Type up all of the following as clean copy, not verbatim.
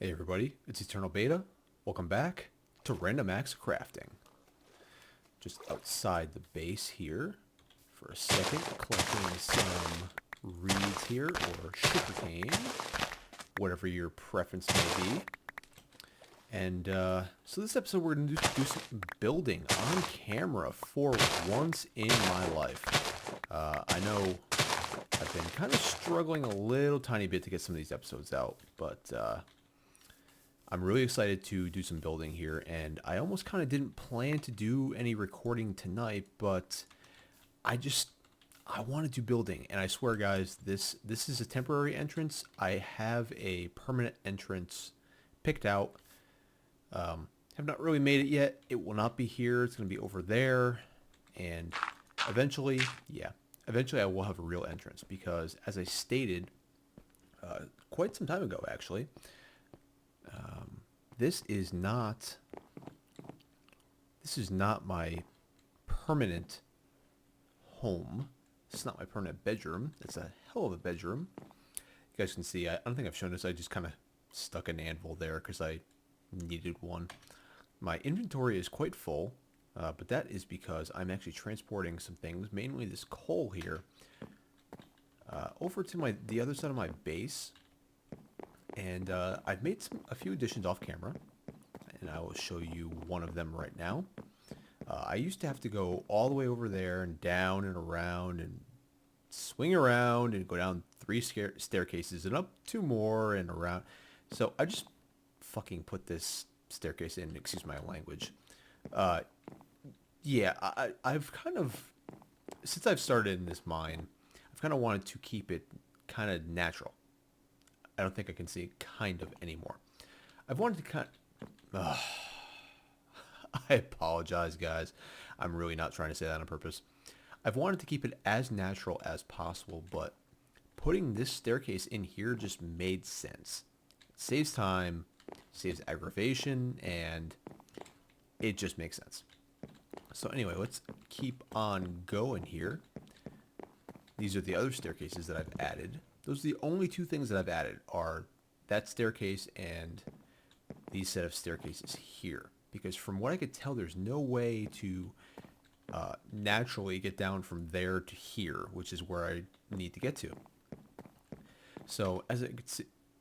Hey everybody, it's Eternal Beta. Welcome back to Random Acts of Crafting. Just outside the base here for a second, collecting some reeds here, or sugarcane, whatever your preference may be. And so this episode we're going to do some building on camera for once in my life. I know I've been kind of struggling a little tiny bit to get some of these episodes out, but I'm really excited to do some building here, and I almost kind of didn't plan to do any recording tonight, but I want to do building, and I swear guys, this is a temporary entrance. I have a permanent entrance picked out. Have not really made it yet. It will not be here. It's going to be over there, and eventually I will have a real entrance, because as I stated quite some time ago actually, this is not my permanent home. It's not my permanent bedroom. It's a hell of a bedroom. You guys can see, I don't think I've shown this. I just kind of stuck an anvil there because I needed one. My inventory is quite full, but that is because I'm actually transporting some things, mainly this coal here, over to the other side of my base. And I've made a few additions off camera, and I will show you one of them right now. I used to have to go all the way over there and down and around and swing around and go down 3 staircases and up 2 more and around. So I just fucking put this staircase in, excuse my language. Yeah, I've kind of, since I've started in this mine, I've kind of wanted to keep it kind of natural. I don't think I can see it kind of anymore. I've wanted to kind of... I apologize, guys. I'm really not trying to say that on purpose. I've wanted to keep it as natural as possible, but putting this staircase in here just made sense. It saves time, saves aggravation, and it just makes sense. So anyway, let's keep on going here. These are the other staircases that I've added. Those are the only 2 things that I've added, are that staircase and these set of staircases here. Because from what I could tell, there's no way to naturally get down from there to here, which is where I need to get to. So as I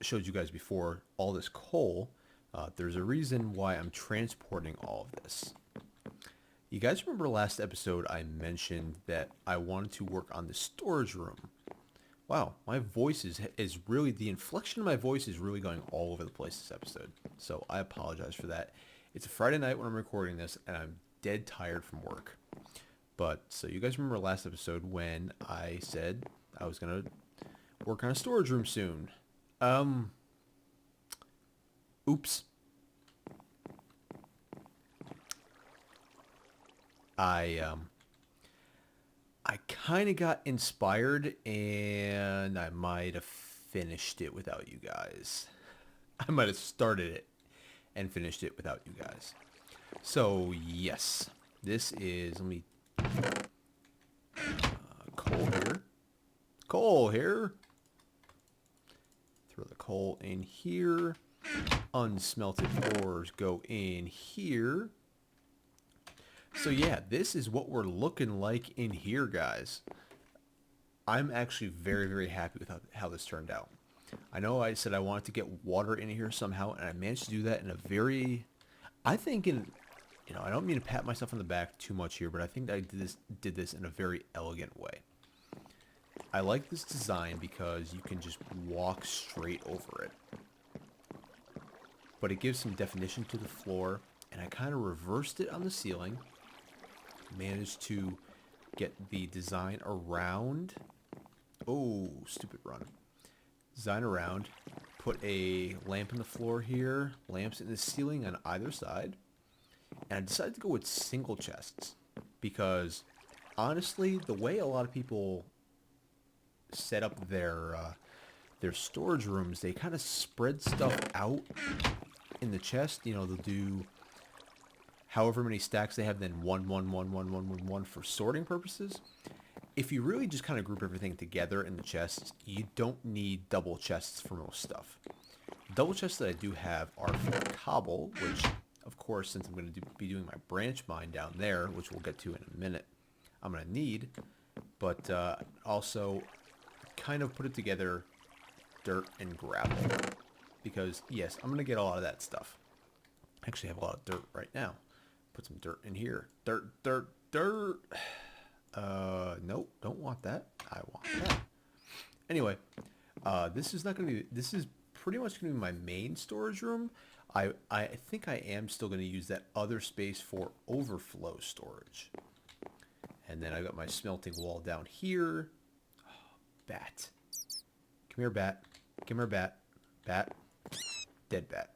showed you guys before, all this coal, there's a reason why I'm transporting all of this. You guys remember last episode I mentioned that I wanted to work on the storage room. Wow, my voice is really, the inflection of my voice is really going all over the place this episode. So I apologize for that. It's a Friday night when I'm recording this, and I'm dead tired from work. But, so you guys remember last episode when I said I was going to work on a storage room soon. Oops. I kind of got inspired, and I might have finished it without you guys. I might have started it and finished it without you guys. So, yes. This is, let me... coal here. Coal here. Throw the coal in here. Unsmelted ores go in here. So yeah, this is what we're looking like in here, guys. I'm actually very, very happy with how this turned out. I know I said I wanted to get water in here somehow, and I managed to do that in a very, I think I don't mean to pat myself on the back too much here, but I think I did this in a very elegant way. I like this design because you can just walk straight over it. But it gives some definition to the floor, and I kind of reversed it on the ceiling. Managed to get the design around. Oh, stupid run. Design around. Put a lamp in the floor here. Lamps in the ceiling on either side. And I decided to go with single chests. Because, honestly, the way a lot of people set up their storage rooms, they kind of spread stuff out in the chest. You know, they'll do however many stacks they have, then one for sorting purposes. If you really just kind of group everything together in the chests, you don't need double chests for most stuff. double chests that I do have are for cobble, which, of course, since I'm going to be doing my branch mine down there, which we'll get to in a minute, I'm going to need. But also kind of put it together dirt and gravel. Because, yes, I'm going to get a lot of that stuff. I actually have a lot of dirt right now. Put some dirt in here. Dirt, dirt, dirt. Nope, don't want that. I want that. Anyway, this is pretty much going to be my main storage room. I think I am still going to use that other space for overflow storage. And then I got my smelting wall down here. Oh, bat. Come here, bat. Come here, bat. Bat. Dead bat.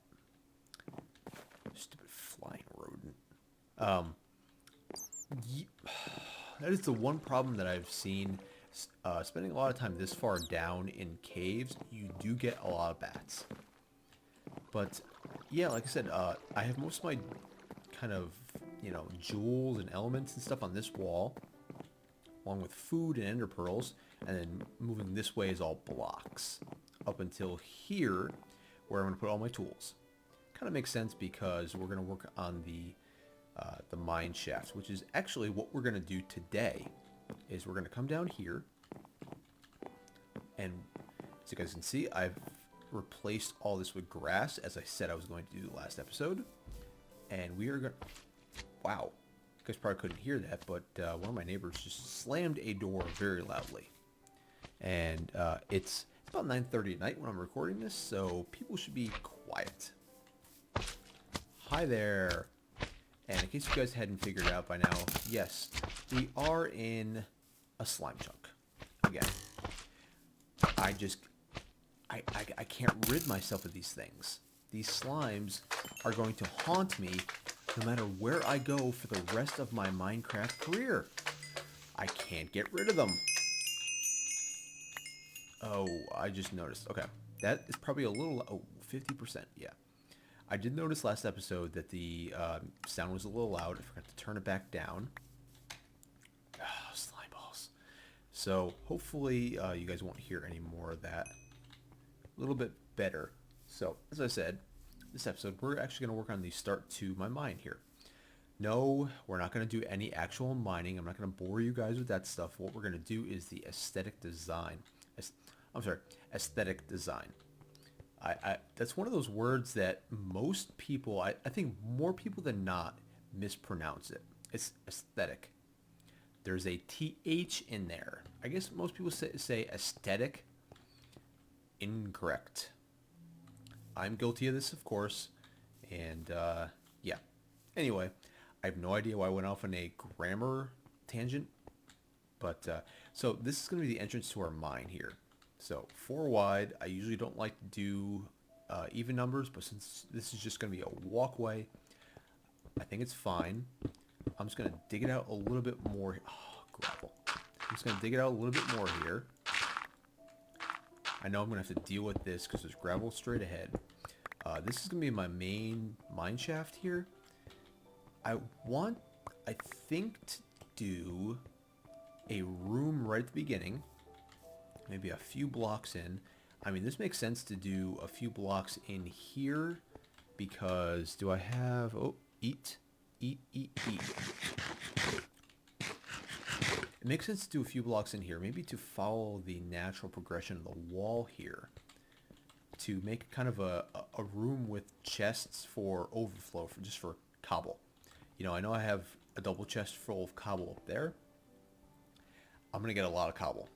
Stupid flying rodent. That is the one problem that I've seen. Spending a lot of time this far down in caves, you do get a lot of bats. But yeah, like I said, I have most of my kind of, jewels and elements and stuff on this wall, along with food and ender pearls, and then moving this way is all blocks up until here, where I'm going to put all my tools. Kind of makes sense because we're going to work on the mine shafts, which is actually what we're going to do today. Is we're going to come down here, and as you guys can see, I've replaced all this with grass, as I said I was going to do the last episode. And we are going to... Wow. You guys probably couldn't hear that, but one of my neighbors just slammed a door very loudly. And it's about 9:30 at night when I'm recording this, so people should be quiet. Hi there. And in case you guys hadn't figured out by now, yes, we are in a slime chunk. Again. I can't rid myself of these things. These slimes are going to haunt me no matter where I go for the rest of my Minecraft career. I can't get rid of them. Oh, I just noticed. Okay, that is probably a little... Oh, 50%, yeah. I did notice last episode that the sound was a little loud. I forgot to turn it back down. Oh, slime balls. So hopefully you guys won't hear any more of that. A little bit better. So, as I said, this episode, we're actually going to work on the start to my mine here. No, we're not going to do any actual mining. I'm not going to bore you guys with that stuff. What we're going to do is the aesthetic design. Aesthetic design. That's one of those words that most people, I think more people than not, mispronounce it. It's aesthetic. There's a TH in there. I guess most people say aesthetic. Incorrect. I'm guilty of this, of course. And, yeah. Anyway, I have no idea why I went off on a grammar tangent. But, so this is going to be the entrance to our mine here. So 4 wide. I usually don't like to do even numbers, but since this is just going to be a walkway, I think it's fine. I'm just going to dig it out a little bit more. Oh, gravel. I'm just going to dig it out a little bit more here. I know I'm going to have to deal with this because there's gravel straight ahead. This is going to be my main mine shaft here. I think, to do a room right at the beginning. Maybe a few blocks in. I mean, this makes sense to do a few blocks in here because do I have... Oh, eat. It makes sense to do a few blocks in here, maybe to follow the natural progression of the wall here, to make kind of a room with chests for overflow, just for cobble. I know I have a double chest full of cobble up there. I'm going to get a lot of cobble.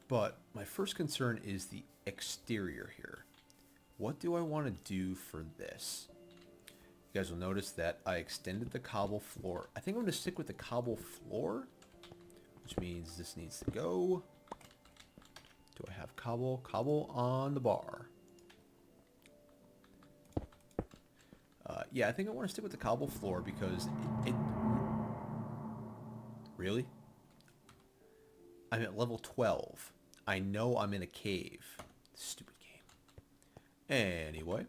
But my first concern is the exterior here. What do I want to do for this? You guys will notice that I extended the cobble floor. I think I'm going to stick with the cobble floor, which means this needs to go. Do I have cobble? Cobble on the bar. Yeah, I think I want to stick with the cobble floor because it... Really? I'm at level 12. I know I'm in a cave. Stupid game. Anyway,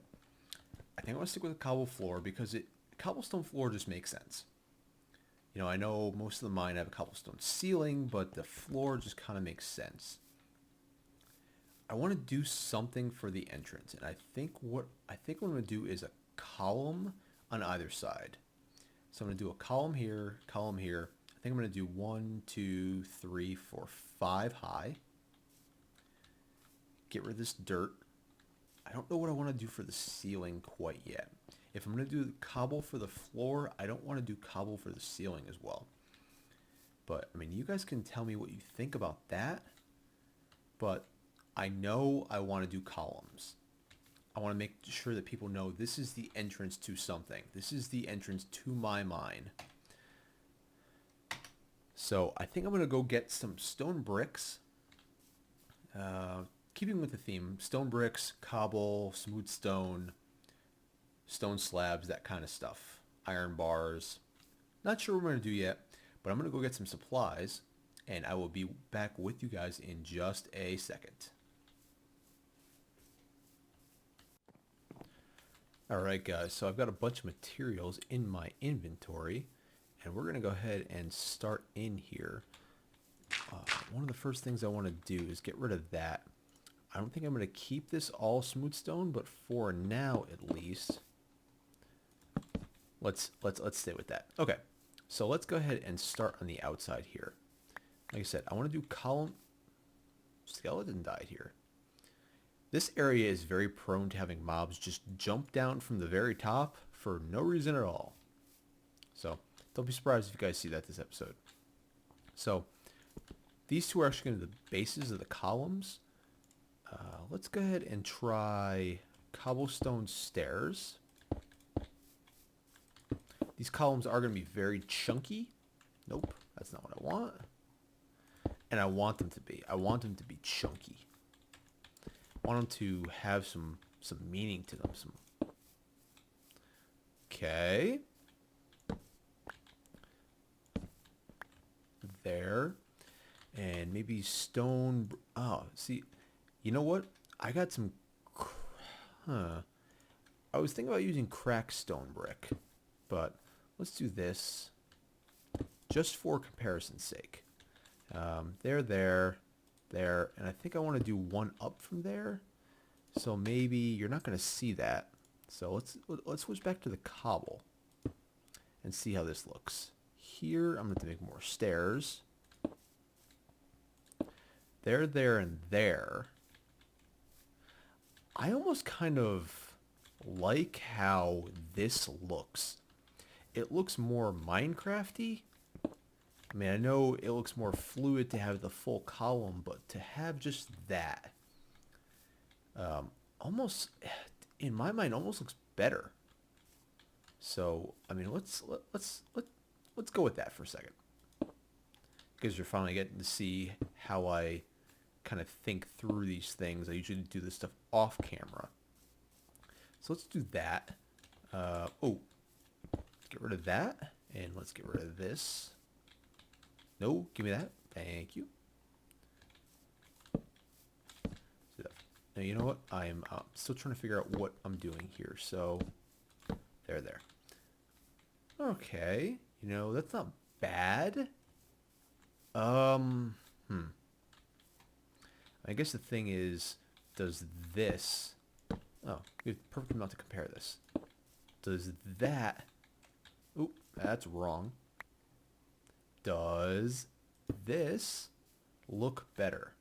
I think I want to stick with the cobble floor because cobblestone floor just makes sense. I know most of the mine have a cobblestone ceiling, but the floor just kind of makes sense. I want to do something for the entrance, and I think what I'm going to do is a column on either side. So I'm going to do a column here, column here. I think I'm going to do 1, 2, 3, 4, 5 high. Get rid of this dirt. I don't know what I want to do for the ceiling quite yet. If I'm going to do cobble for the floor, I don't want to do cobble for the ceiling as well. But, I mean, you guys can tell me what you think about that. But I know I want to do columns. I want to make sure that people know this is the entrance to something. This is the entrance to my mind. So I think I'm going to go get some stone bricks. Keeping with the theme, stone bricks, cobble, smooth stone, stone slabs, that kind of stuff. Iron bars. Not sure what I'm going to do yet, but I'm going to go get some supplies, and I will be back with you guys in just a second. Alright guys, so I've got a bunch of materials in my inventory, and we're going to go ahead and start in here. One of the first things I want to do is get rid of that. I don't think I'm going to keep this all smooth stone, but for now at least, let's stay with that. Okay, so let's go ahead and start on the outside here. Like I said, I want to do column. Skeleton died here. This area is very prone to having mobs just jump down from the very top for no reason at all. So don't be surprised if you guys see that this episode. So these two are actually going to be the bases of the columns. Let's go ahead and try cobblestone stairs. These columns are going to be very chunky. Nope, that's not what I want. And I want them to be. I want them to be chunky. I want them to have some meaning to them. Okay. There. And maybe stone. Oh, see, you know what? I got some. I was thinking about using cracked stone brick, but let's do this just for comparison's sake. There, and I think I want to do one up from there. So maybe you're not going to see that. So let's switch back to the cobble and see how this looks. Here, I'm going to make more stairs. There, and there. I almost kind of like how this looks. It looks more Minecraft-y. I mean, I know it looks more fluid to have the full column, but to have just that, almost, in my mind, almost looks better. So, I mean, let's go with that for a second, because you're finally getting to see how I kind of think through these things. I usually do this stuff off camera. So let's do that. Let's get rid of that, and let's get rid of this. No, give me that. Thank you. Now, you know what? I'm still trying to figure out what I'm doing here. So, there. Okay. You know, that's not bad. I guess the thing is, does this... Oh, we have a perfect amount to compare this. Does that... Oop, that's wrong. Does this look better?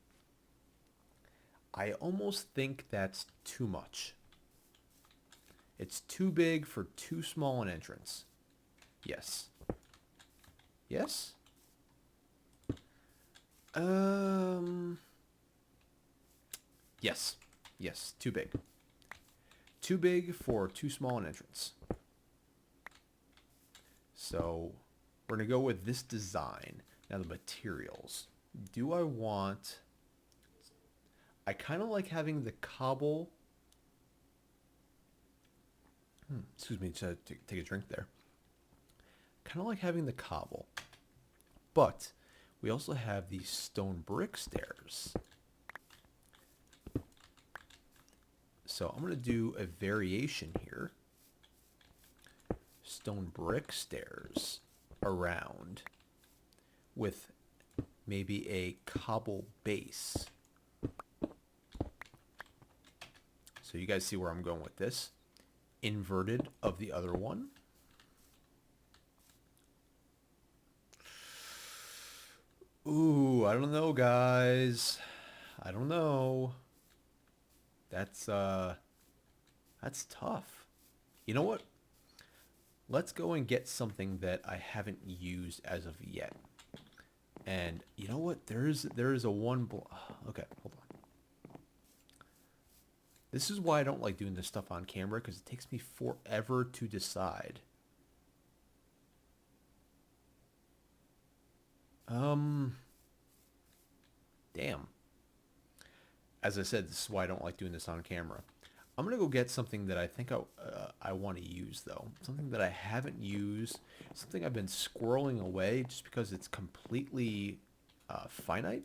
I almost think that's too much. It's too big for too small an entrance. Yes. Yes? Yes. Yes, too big. Too big for too small an entrance. So, we're going to go with this design. Now the materials. Do I want... I kind of like having the cobble... excuse me, to take a drink there. Kind of like having the cobble. But we also have these stone brick stairs. So I'm going to do a variation here. Stone brick stairs around with maybe a cobble base. So you guys see where I'm going with this. Inverted of the other one. Ooh, I don't know, guys. I don't know. That's tough. You know what? Let's go and get something that I haven't used as of yet. And you know what? There is a one. Okay, hold on. This is why I don't like doing this stuff on camera, because it takes me forever to decide. Damn. As I said, this is why I don't like doing this on camera. I'm gonna go get something that I think I want to use though. Something that I haven't used. Something I've been squirreling away just because it's completely finite.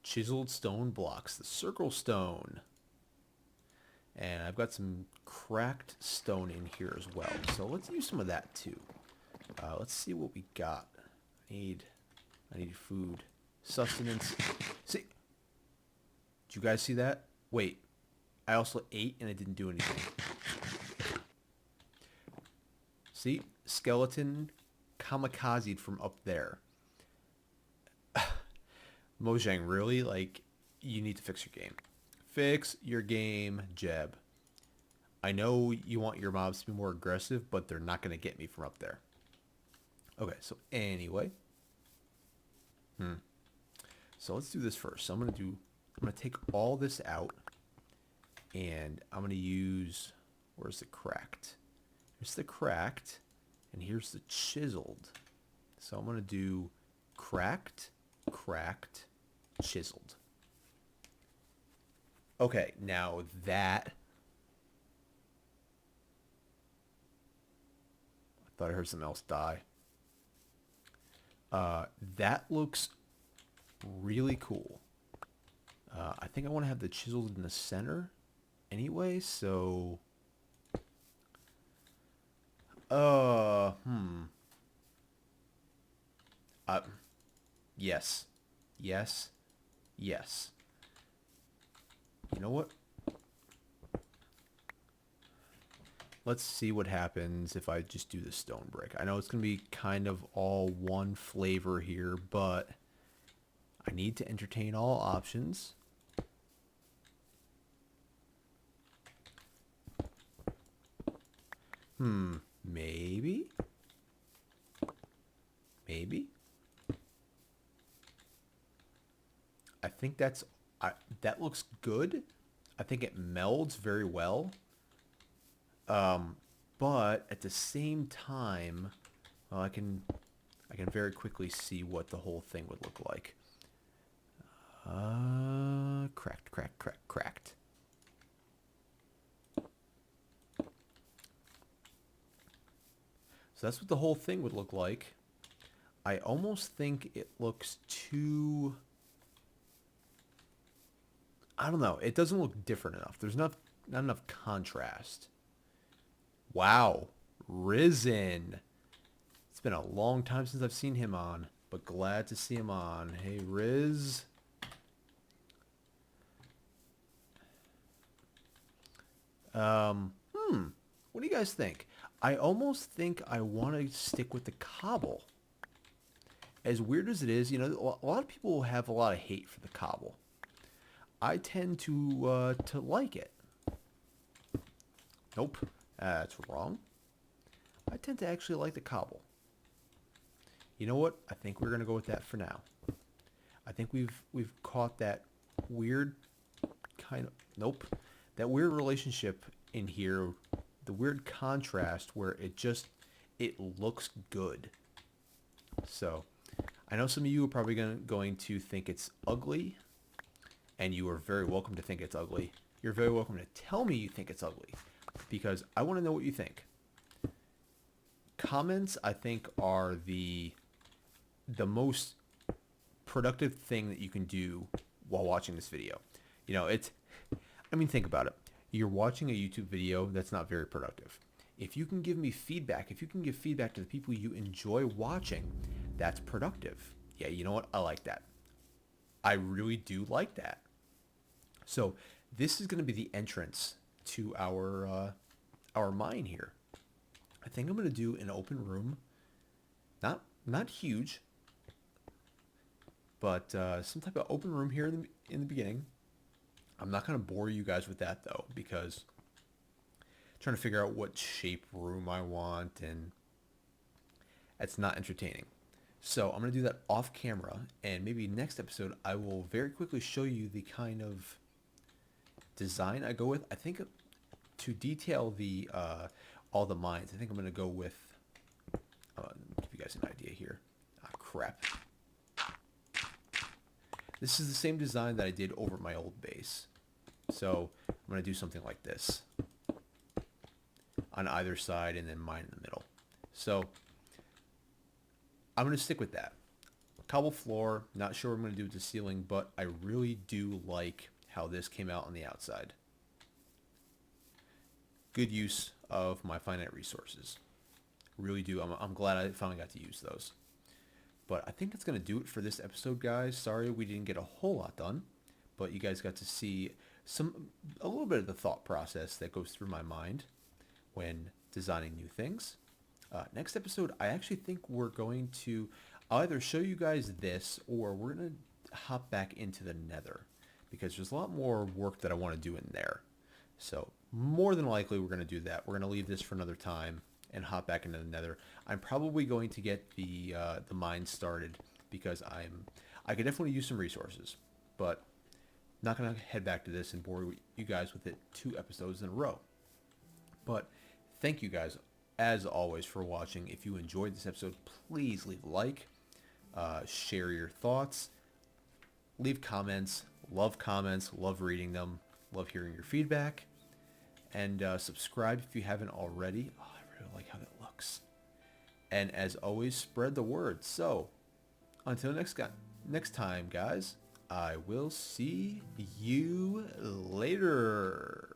Chiseled stone blocks, the circle stone. And I've got some cracked stone in here as well. So let's use some of that too. Let's see what we got. I need food. Sustenance. See? Did you guys see that? Wait. I also ate and it didn't do anything. See? Skeleton kamikazed from up there. Mojang, really? Like, you need to fix your game. Fix your game, Jeb. I know you want your mobs to be more aggressive, but they're not going to get me from up there. Okay, so anyway. So let's do this first. So I'm gonna take all this out, and I'm gonna use, where's the cracked? Here's the cracked, and here's the chiseled. So I'm gonna do cracked, cracked, chiseled. Okay, now that, I thought I heard something else die. That looks really cool. I think I want to have the chiseled in the center anyway, so yes. Yes. Yes. You know what? Let's see what happens if I just do the stone brick. I know it's going to be kind of all one flavor here, but I need to entertain all options. Maybe? Maybe? I think that looks good. I think it melds very well. But at the same time, well, I can very quickly see what the whole thing would look like. Cracked, cracked, cracked, cracked. So that's what the whole thing would look like. I almost think it looks too, I don't know. It doesn't look different enough. There's not enough contrast. Wow. Risen. It's been a long time since I've seen him on, but glad to see him on. Hey, Riz. What do you guys think? I almost think I want to stick with the cobble. As weird as it is, you know, a lot of people have a lot of hate for the cobble. I tend to like it. Nope, that's wrong. I tend to actually like the cobble. You know what? I think we're gonna go with that for now. I think we've caught that weird kind of, nope, that weird relationship in here, the weird contrast where it looks good. So I know some of you are probably going to think it's ugly, and you are very welcome to think it's ugly. You're very welcome to tell me you think it's ugly, because I want to know what you think. Comments, I think, are the most productive thing that you can do while watching this video. You know, think about it. You're watching a YouTube video that's not very productive. If you can give me feedback, if you can give feedback to the people you enjoy watching, that's productive. Yeah, you know what? I like that. I really do like that. So this is going to be the entrance to our mine here. I think I'm going to do an open room, not huge, but some type of open room here in the beginning. I'm not going to bore you guys with that though, because I'm trying to figure out what shape room I want, and that's not entertaining. So I'm going to do that off camera, and maybe next episode I will very quickly show you the kind of design I go with. I think to detail the all the mines, I think I'm going to go with, give you guys an idea here. Ah, crap. This is the same design that I did over my old base. So I'm going to do something like this on either side, and then mine in the middle. So I'm going to stick with that. Cobble floor, not sure what I'm going to do with the ceiling, but I really do like how this came out on the outside. Good use of my finite resources. Really do. I'm glad I finally got to use those. But I think that's going to do it for this episode, guys. Sorry we didn't get a whole lot done, but you guys got to see a little bit of the thought process that goes through my mind when designing new things. Next episode, I actually think we're going to either show you guys this, or we're going to hop back into the Nether, because there's a lot more work that I want to do in there. So more than likely we're going to do that. We're going to leave this for another time and hop back into the Nether. I'm probably going to get the mine started, because I could definitely use some resources, but not going to head back to this and bore you guys with it 2 episodes in a row. But thank you guys, as always, for watching. If you enjoyed this episode, please leave a like, share your thoughts, leave comments. Love reading them, love hearing your feedback, and subscribe if you haven't already. Oh, I really like how that looks. And as always, spread the word. So until next time, guys, I will see you later.